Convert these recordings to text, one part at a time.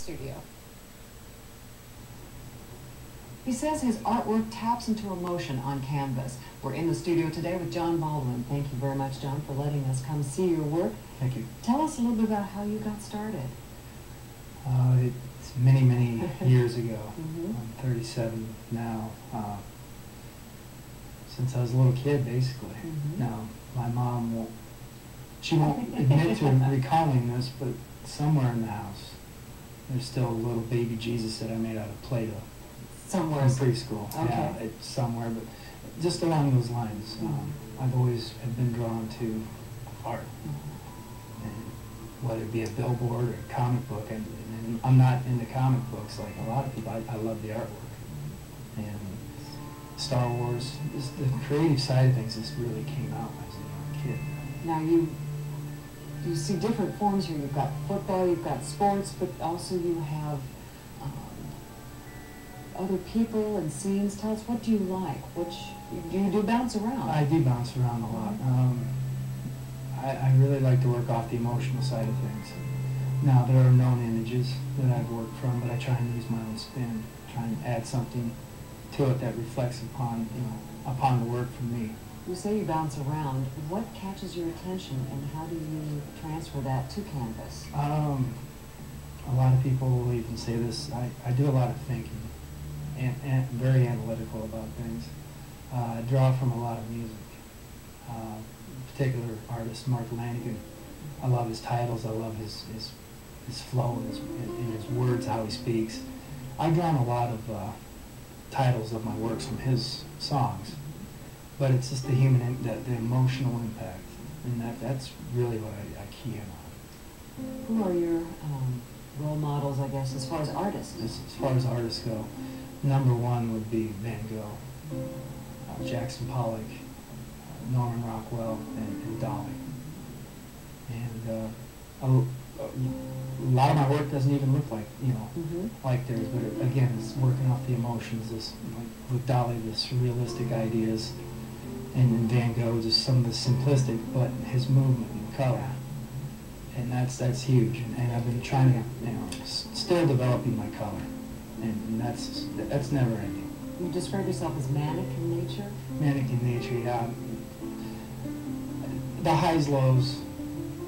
studio. He says his artwork taps into emotion on canvas. We're in the studio today with Jon Baldwin. Thank you very much, Jon, for letting us come see your work. Thank you. Tell us a little bit about how you got started. It's many, many years ago. Mm-hmm. I'm 37 now. Since I was a little kid, basically. Mm-hmm. Now, my mom she won't admit to recalling this, but somewhere in the house, there's still a little baby Jesus that I made out of Play-Doh. Somewhere. From preschool. Okay. Yeah, it's somewhere, but just along those lines. I've always have been drawn to art. And whether it be a billboard or a comic book, and I'm not into comic books like a lot of people. I love the artwork. And Star Wars, the creative side of things just really came out as a young kid. Now you see different forms here. You've got football, you've got sports, but also you have other people and scenes. Tell us, what do you like? You do bounce around. I do bounce around a lot. I really like to work off the emotional side of things. Now, there are known images that I've worked from, but I try and use my own spin, try and add something to it that reflects upon, upon the work for me. You say you bounce around. What catches your attention, and how do you transfer that to canvas? A lot of people will even say this. I do a lot of thinking and very analytical about things. I draw from a lot of music. Particular artist, Mark Lanigan. I love his titles. I love his flow and his words, how he speaks. I've drawn a lot of titles of my works from his songs, but it's just the the emotional impact, and that's really what I key in on. Who are your role models, I guess, as far as artists? As far as artists go, number one would be Van Gogh, Jackson Pollock, Norman Rockwell, and Dolly. And a lot of my work doesn't even look like, like theirs, but again, it's working off the emotions. Like with Dolly, the surrealistic ideas, and in Van Gogh, just some of the simplistic, but his movement and color. And that's huge. And I've been trying to, still developing my color, and that's never ending. You describe yourself as manic in nature? Manic in nature, yeah. The highs, lows.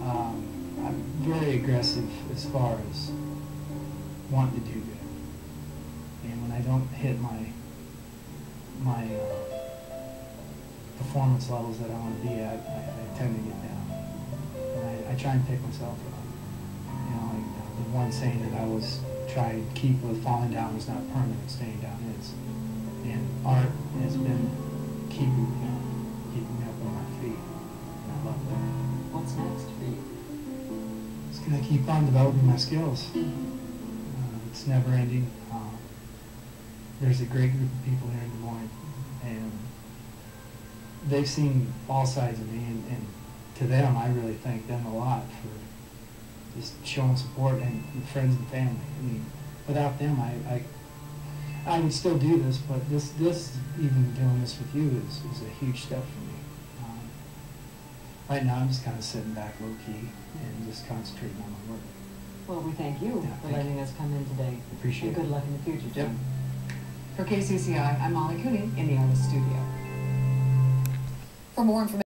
I'm very aggressive as far as wanting to do good. And when I don't hit my performance levels that I want to be at, I tend to get down. And I try and pick myself up. Like the one saying that I was trying to keep with falling down was not permanent, staying down is. And art has been keeping me up on my feet. And I love that. What's next for you? Just going to keep on developing my skills. It's never ending. There's a great group of people here in Des Moines, and they've seen all sides of me, and to them, I really thank them a lot for just showing support, and friends and family. I mean, without them, I would still do this, but this even doing this with you is a huge step for me. Right now, I'm just kind of sitting back low-key and just concentrating on my work. Well, we thank you for letting us come in today. Appreciate it. And good luck in the future, Jon. Yep. For KCCI, I'm Molly Cooney in the Artist Studio. For more information,